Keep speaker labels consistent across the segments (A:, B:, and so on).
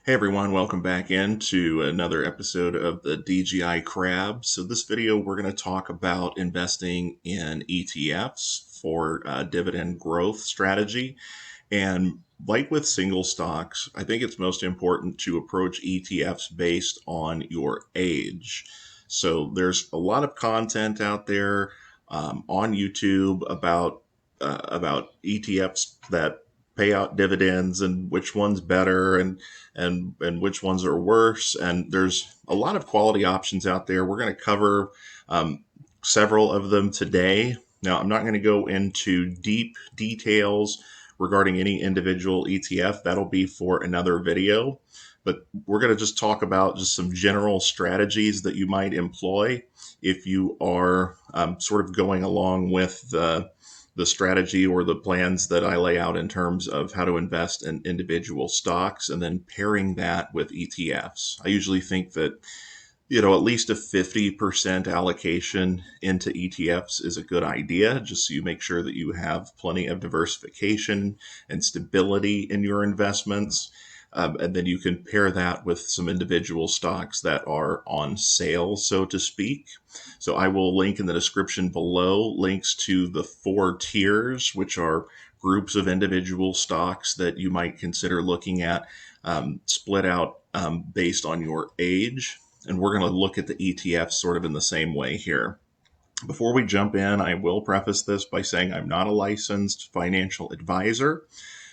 A: Hey everyone, welcome back into another episode of the DGI Crab. So this video we're going to talk about investing in ETFs for dividend growth strategy. And like with single stocks, I think it's most important to approach ETFs based on your age. So there's a lot of content out there on YouTube about ETFs that pay out dividends and which one's better and which ones are worse. And there's a lot of quality options out there. We're going to cover several of them today. Now, I'm not going to go into deep details regarding any individual ETF. That'll be for another video. But we're going to just talk about just some general strategies that you might employ if you are sort of going along with the strategy or the plans that I lay out in terms of how to invest in individual stocks and then pairing that with ETFs. I usually think that at least a 50% allocation into ETFs is a good idea, just so you make sure that you have plenty of diversification and stability in your investments. And then you can pair that with some individual stocks that are on sale, so to speak. So I will link in the description below links to the 4 tiers, which are groups of individual stocks that you might consider looking at, split out based on your age. And we're going to look at the ETFs sort of in the same way here. Before we jump in, I will preface this by saying I'm not a licensed financial advisor.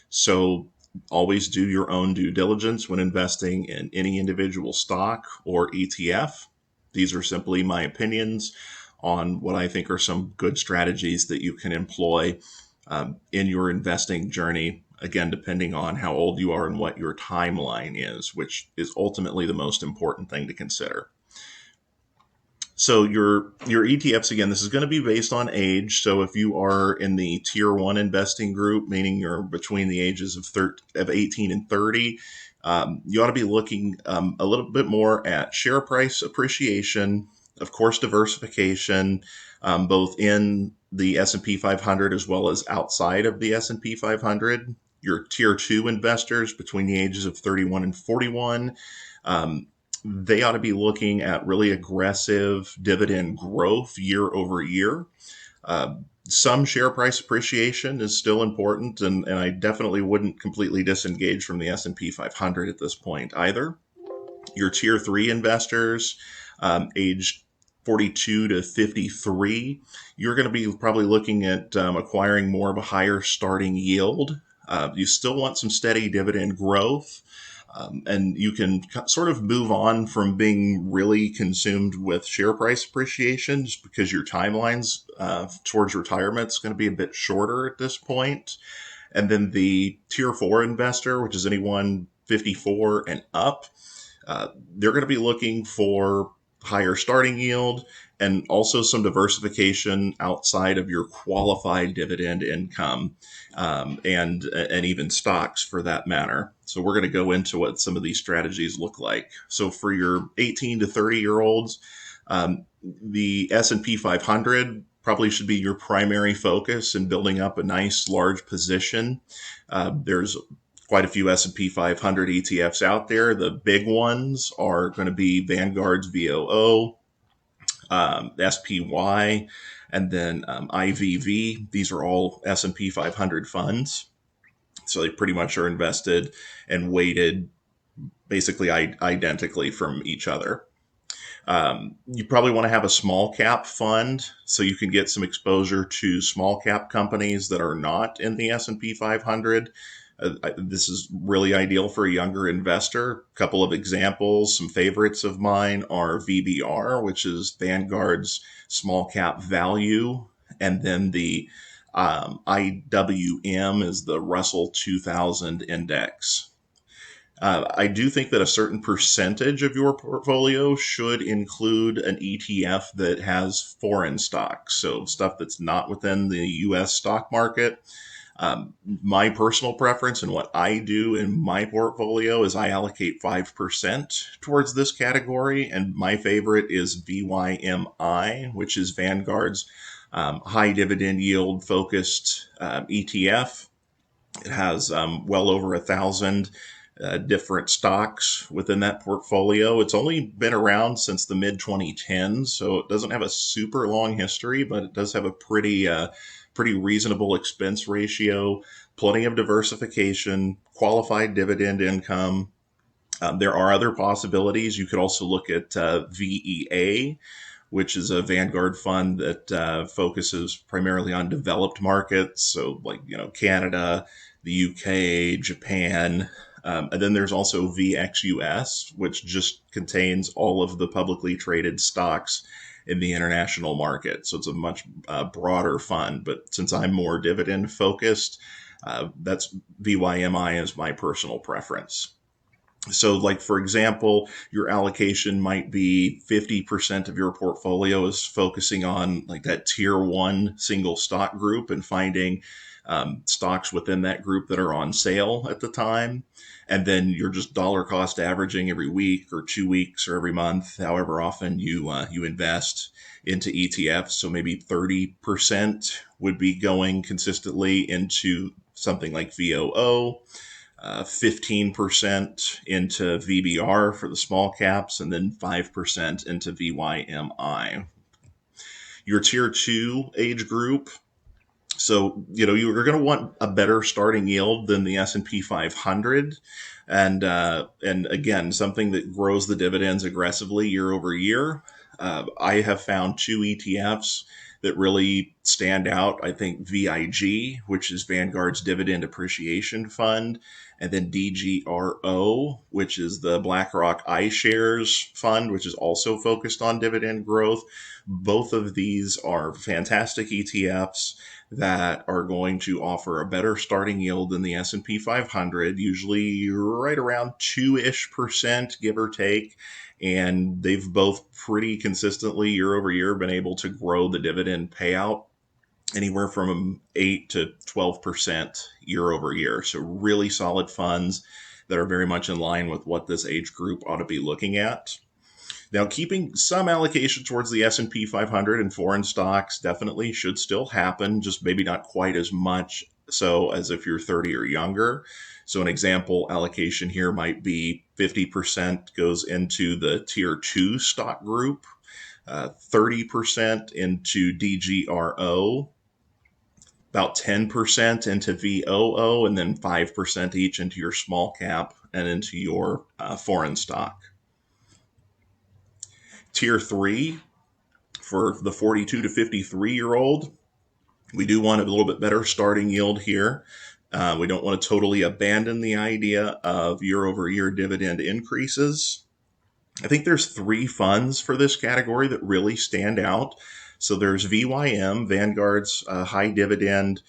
A: So always do your own due diligence when investing in any individual stock or ETF. These are simply my opinions on what I think are some good strategies that you can employ in your investing journey. Again, depending on how old you are and what your timeline is, which is ultimately the most important thing to consider. So your ETFs, again, this is going to be based on age. So if you are in the tier 1 investing group, meaning you're between the ages of 18 and 30, you ought to be looking a little bit more at share price appreciation, of course, diversification, both in the S&P 500 as well as outside of the S&P 500. Your tier 2 investors between the ages of 31 and 41, they ought to be looking at really aggressive dividend growth year over year. Some share price appreciation is still important, and I definitely wouldn't completely disengage from the S&P 500 at this point either. Your tier 3 investors, aged 42 to 53, you're going to be probably looking at acquiring more of a higher starting yield. You still want some steady dividend growth. And you can sort of move on from being really consumed with share price appreciation just because your timelines towards retirement is going to be a bit shorter at this point. And then the tier 4 investor, which is anyone 54 and up, they're going to be looking for higher starting yield and also some diversification outside of your qualified dividend income, and even stocks for that matter. So we're going to go into what some of these strategies look like. So for your 18 to 30-year-olds, the S&P 500 probably should be your primary focus in building up a nice large position. There's quite a few S&P 500 ETFs out there. The big ones are going to be Vanguard's VOO, SPY, and then IVV. These are all S&P 500 funds. So they pretty much are invested and weighted basically identically from each other. You probably want to have a small cap fund so you can get some exposure to small cap companies that are not in the S&P 500. This is really ideal for a younger investor. A couple of examples, some favorites of mine are VBR, which is Vanguard's small cap value, and then the IWM is the Russell 2000 index. I do think that a certain percentage of your portfolio should include an ETF that has foreign stocks, so stuff that's not within the U.S. stock market. My personal preference and what I do in my portfolio is I allocate 5% towards this category, and my favorite is VYMI, which is Vanguard's high dividend yield focused ETF. It has well over 1,000 different stocks within that portfolio. It's only been around since the mid 2010s, so it doesn't have a super long history, but it does have a pretty reasonable expense ratio, plenty of diversification, qualified dividend income. There are other possibilities. You could also look at VEA, which is a Vanguard fund that focuses primarily on developed markets, so like Canada, the UK, Japan. And then there's also VXUS, which just contains all of the publicly traded stocks in the international market. So it's a much broader fund. But since I'm more dividend focused, that's VYMI is my personal preference. So, like, for example, your allocation might be 50% of your portfolio is focusing on like that tier one single stock group and finding stocks within that group that are on sale at the time. And then you're just dollar cost averaging every week or 2 weeks or every month, however often you invest into ETFs. So maybe 30% would be going consistently into something like VOO, 15% into VBR for the small caps, and then 5% into VYMI. Your tier two age group. So, you're going to want a better starting yield than the S&P 500. And again, something that grows the dividends aggressively year over year. I have found two ETFs that really stand out. I think VIG, which is Vanguard's Dividend Appreciation Fund, and then DGRO, which is the BlackRock iShares Fund, which is also focused on dividend growth. Both of these are fantastic ETFs that are going to offer a better starting yield than the S&P 500, usually right around 2-ish%, give or take. And they've both pretty consistently year over year been able to grow the dividend payout anywhere from 8 to 12% year over year. So really solid funds that are very much in line with what this age group ought to be looking at. Now, keeping some allocation towards the S&P 500 and foreign stocks definitely should still happen, just maybe not quite as much so as if you're 30 or younger. So an example allocation here might be 50% goes into the tier 2 stock group, 30% into DGRO, about 10% into VOO, and then 5% each into your small cap and into your foreign stock. Tier 3 for the 42 to 53-year-old, we do want a little bit better starting yield here. We don't want to totally abandon the idea of year-over-year dividend increases. I think there's 3 funds for this category that really stand out. So there's VYM, Vanguard's high dividend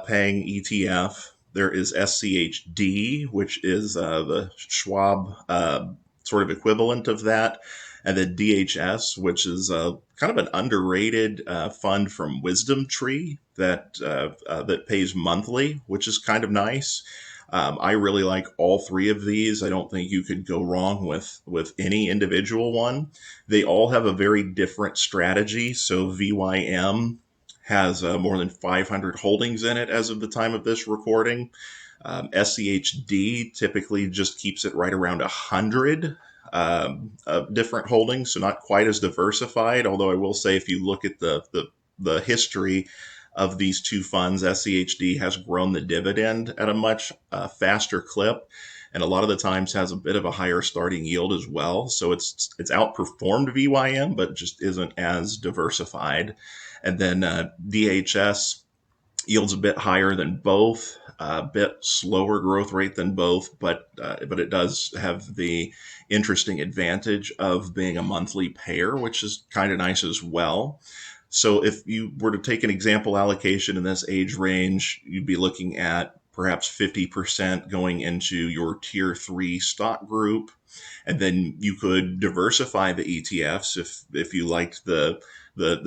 A: paying ETF. There is SCHD, which is the Schwab sort of equivalent of that. And then DHS, which is kind of an underrated fund from Wisdom Tree that pays monthly, which is kind of nice. I really like all 3 of these. I don't think you could go wrong with any individual one. They all have a very different strategy. So VYM has more than 500 holdings in it as of the time of this recording. SCHD typically just keeps it right around 100 different holdings, so not quite as diversified. Although I will say, if you look at the history of these 2 funds, SCHD has grown the dividend at a much faster clip, and a lot of the times has a bit of a higher starting yield as well. So it's outperformed VYM, but just isn't as diversified. And then DHS yields a bit higher than both, a bit slower growth rate than both, but it does have the interesting advantage of being a monthly payer, which is kind of nice as well. So if you were to take an example allocation in this age range, you'd be looking at perhaps 50% going into your tier 3 stock group. And then you could diversify the ETFs if you liked the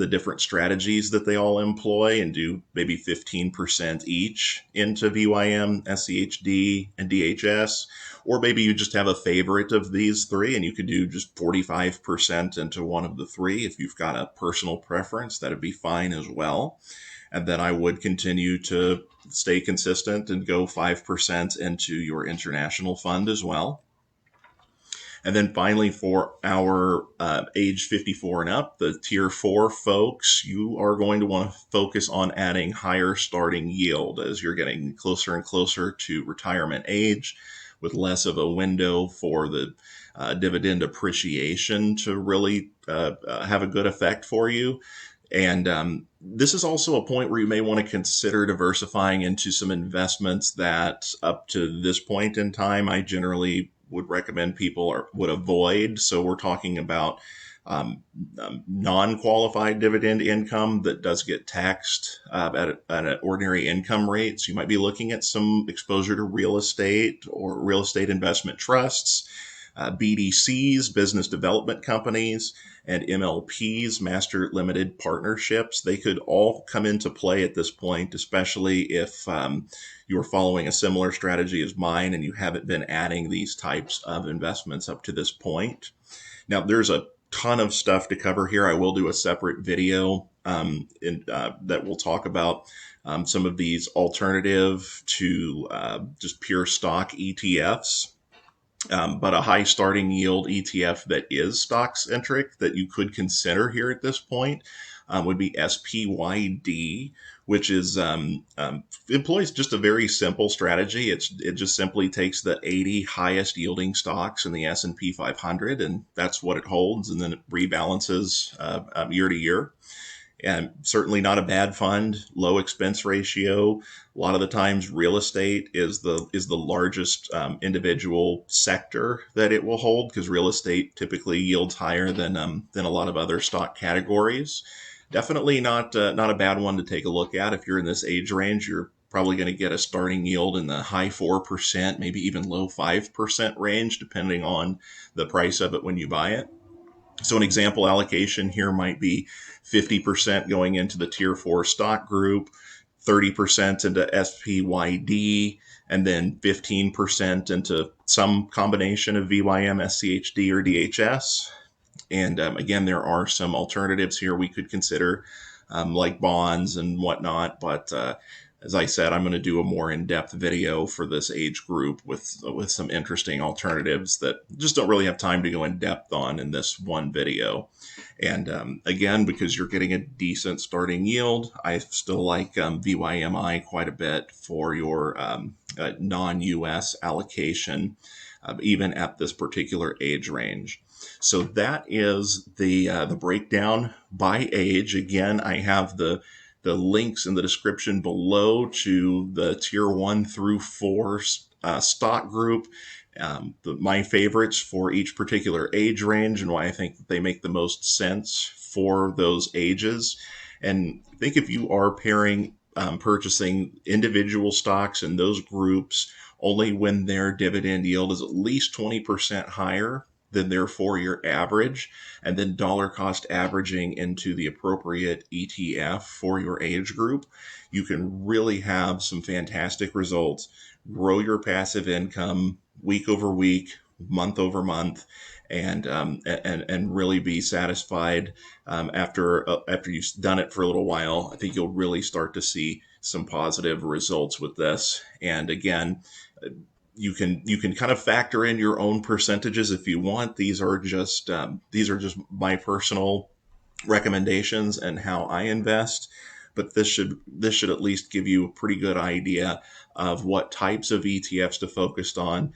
A: different strategies that they all employ, and do maybe 15% each into VYM, SCHD, and DHS. Or maybe you just have a favorite of these 3 and you could do just 45% into one of the 3. If you've got a personal preference, that'd be fine as well. And then I would continue to stay consistent and go 5% into your international fund as well. And then finally, for our age 54 and up, the tier 4 folks, you are going to want to focus on adding higher starting yield as you're getting closer and closer to retirement age, with less of a window for the dividend appreciation to really have a good effect for you. And this is also a point where you may want to consider diversifying into some investments that up to this point in time, I generally would recommend people would avoid. So we're talking about non-qualified dividend income that does get taxed at an ordinary income rate. So you might be looking at some exposure to real estate or real estate investment trusts, BDCs, business development companies, and MLPs, master limited partnerships. They could all come into play at this point, especially if you're following a similar strategy as mine and you haven't been adding these types of investments up to this point. Now, there's a ton of stuff to cover here. I will do a separate video that will talk about some of these alternative to just pure stock ETFs. But a high starting yield ETF that is stock centric that you could consider here at this point would be SPYD, which is employs just a very simple strategy. It just simply takes the 80 highest yielding stocks in the S&P 500, and that's what it holds, and then it rebalances year to year. And certainly not a bad fund, low expense ratio. A lot of the times, real estate is the largest individual sector that it will hold, because real estate typically yields higher than a lot of other stock categories. Definitely not a bad one to take a look at. If you're in this age range, you're probably going to get a starting yield in the high 4%, maybe even low 5% range, depending on the price of it when you buy it. So an example allocation here might be 50% going into the tier 4 stock group, 30% into SPYD, and then 15% into some combination of VYM, SCHD, or DHS. And again, there are some alternatives here we could consider, like bonds and whatnot. But as I said, I'm going to do a more in-depth video for this age group with some interesting alternatives that just don't really have time to go in depth on in this one video. And again, because you're getting a decent starting yield, I still like VYMI quite a bit for your non-US allocation, even at this particular age range. So that is the breakdown by age. Again, I have the links in the description below to the tier 1 through 4 stock group, my favorites for each particular age range and why I think that they make the most sense for those ages. And I think if you are purchasing individual stocks in those groups only when their dividend yield is at least 20% higher than their 4-year average, and then dollar cost averaging into the appropriate ETF for your age group, you can really have some fantastic results, grow your passive income week over week, month over month, and really be satisfied after you've done it for a little while. I think you'll really start to see some positive results with this. And again, you can kind of factor in your own percentages if you want. These are just my personal recommendations and how I invest, but this should at least give you a pretty good idea of what types of ETFs to focus on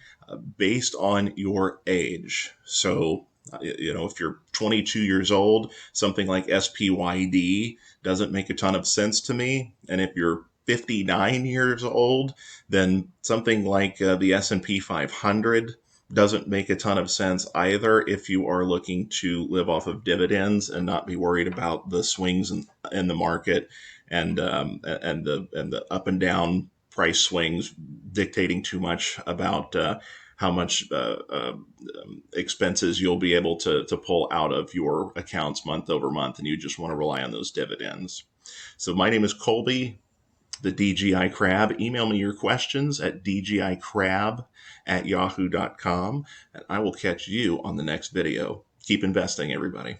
A: based on your age. So if you're 22 years old, something like SPYD doesn't make a ton of sense to me, and if you're 59 years old, then something like the S&P 500 doesn't make a ton of sense either if you are looking to live off of dividends and not be worried about the swings in the market and the up and down price swings dictating too much about how much expenses you'll be able to pull out of your accounts month over month, and you just want to rely on those dividends. So my name is Colby, the DGI Crab. Email me your questions at dgicrab@yahoo.com, and I will catch you on the next video. Keep investing, everybody.